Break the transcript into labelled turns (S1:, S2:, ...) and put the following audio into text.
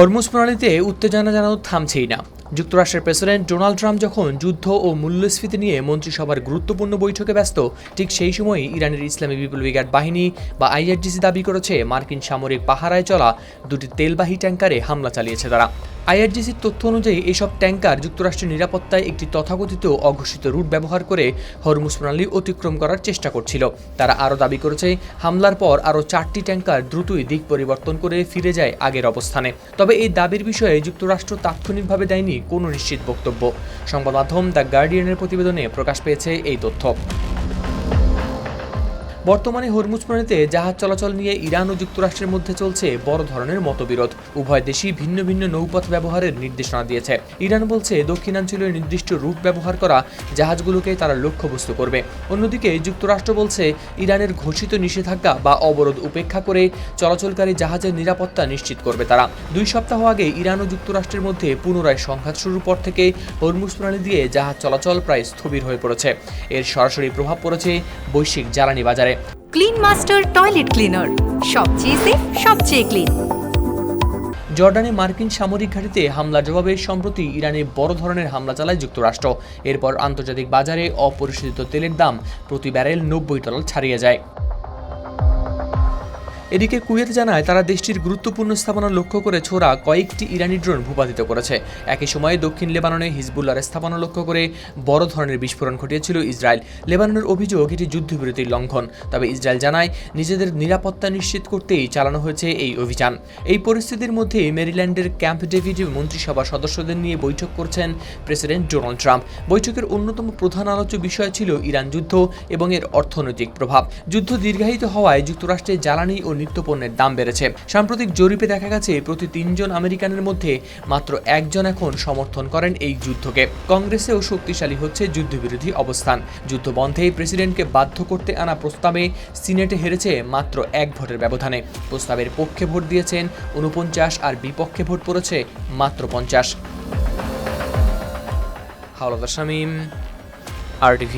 S1: Hormuz প্রণালীতে উত্তেজনা যেন থামছেই না। যুক্তরাষ্ট্রের প্রেসিডেন্ট ডোনাল্ড ট্রাম্প যখন যুদ্ধ ও মূল্যস্ফীতি নিয়ে মন্ত্রিসভার গুরুত্বপূর্ণ বৈঠকে ব্যস্ত, ঠিক সেই সময়ই ইরানের ইসলামী বিপ্লবী গার্ড বাহিনী বা আইআরজিসি দাবি করেছে মার্কিন সামরিক পাহারায় চলা দুটি তেলবাহী ট্যাঙ্কারে হামলা চালিয়েছে তারা। আইআরজিসির তথ্য অনুযায়ী এসব ট্যাঙ্কার যুক্তরাষ্ট্রের নিরাপত্তায় একটি তথাকথিত অঘোষিত রুট ব্যবহার করে হরমুজ প্রণালী অতিক্রম করার চেষ্টা করছিল। তারা আরও দাবি করেছে হামলার পর আরও 4টি ট্যাঙ্কার দ্রুতই দিক পরিবর্তন করে ফিরে যায় আগের অবস্থানে। তবে এই দাবির বিষয়ে যুক্তরাষ্ট্র তাৎক্ষণিকভাবে দেয়নি কোনো নিশ্চিত বক্তব্য। সংবাদ মাধ্যম দ্য গার্ডিয়ানের প্রতিবেদনে প্রকাশ পেয়েছে এই তথ্য। বর্তমানে হরমুজ প্রণালীতে জাহাজ চলাচল নিয়ে ইরান ও যুক্তরাষ্ট্রের মধ্যে চলছে বড় ধরনের মতবিরোধ। উভয় দেশই ভিন্ন ভিন্ন নৌপথ ব্যবহারের নির্দেশনা দিয়েছে। ইরান বলছে দক্ষিণাঞ্চলীয় নির্দিষ্ট রুট ব্যবহার করা জাহাজগুলোকে তারা লক্ষ্যবস্তু করবে। অন্যদিকে যুক্তরাষ্ট্র বলছে ইরানের ঘোষিত নিষেধাজ্ঞা বা অবরোধ উপেক্ষা করে চলাচলকারী জাহাজের নিরাপত্তা নিশ্চিত করবে তারা। 2 সপ্তাহ আগে ইরান ও যুক্তরাষ্ট্রের মধ্যে পুনরায় সংঘাত শুরুর পর থেকে হরমুজ প্রণালী দিয়ে জাহাজ চলাচল প্রায় স্থবির হয়ে পড়েছে। এর সরাসরি প্রভাব পড়েছে বৈশ্বিক জ্বালানি বাজারে।
S2: ক্লিন মাস্টার টয়লেট ক্লিনার, সবচেয়ে সেফ, সবচেয়ে ক্লিন।
S1: জর্ডানে মার্কিন সামরিক ঘাঁটিতে হামলার জবাবে সম্প্রতি ইরানে বড় ধরনের হামলা চালায় যুক্তরাষ্ট্র। এরপর আন্তর্জাতিক বাজারে অপরিশোধিত তেলের দাম প্রতি ব্যারেল $90 ছাড়িয়ে যায়। এদিকে কুয়েত জানায় তারা দেশটির গুরুত্বপূর্ণ স্থাপনা লক্ষ্য করে ছোড়া কয়েকটি ইরানি ড্রোন ভূপাতিত করেছে। একই সময়ে দক্ষিণ লেবাননে হিজবুল্লাহর স্থাপনা লক্ষ্য করে বড় ধরনের বিস্ফোরণ ঘটিয়েছিল ইসরায়েল। লেবাননের অভিযোগ এটি যুদ্ধবিরতির লঙ্ঘন। তবে ইসরায়েল জানায় নিজেদের নিরাপত্তা নিশ্চিত করতেই চালানো হয়েছে এই অভিযান। এই পরিস্থিতির মধ্যে মেরিল্যান্ডের ক্যাম্প ডেভিডে মন্ত্রিসভা সদস্যদের নিয়ে বৈঠক করছেন প্রেসিডেন্ট ডোনাল্ড ট্রাম্প। বৈঠকের অন্যতম প্রধান আলোচ্য বিষয় ছিল ইরান যুদ্ধ এবং এর অর্থনৈতিক প্রভাব। যুদ্ধ দীর্ঘায়িত হওয়ায় যুক্তরাষ্ট্রের জ্বালানি ও নিত্যপণ্যের দাম বেড়েছে। সাম্প্রতিক জরিপে দেখা গেছে প্রতি 3 জন আমেরিকানের মধ্যে মাত্র 1 জন এখন সমর্থন করেন এই যুদ্ধকে। কংগ্রেসেও শক্তিশালী হচ্ছে যুদ্ধবিরোধী অবস্থান। যুদ্ধ বন্ধে প্রেসিডেন্টকে বাধ্য করতে আনা প্রস্তাবে সিনেটে হেরেছে মাত্র 1 ভোটের ব্যবধানে। প্রস্তাবের পক্ষে ভোট দিয়েছেন 49 আর বিপক্ষে ভোট পড়েছে মাত্র 50। হাওলাদার শামীম, RTV।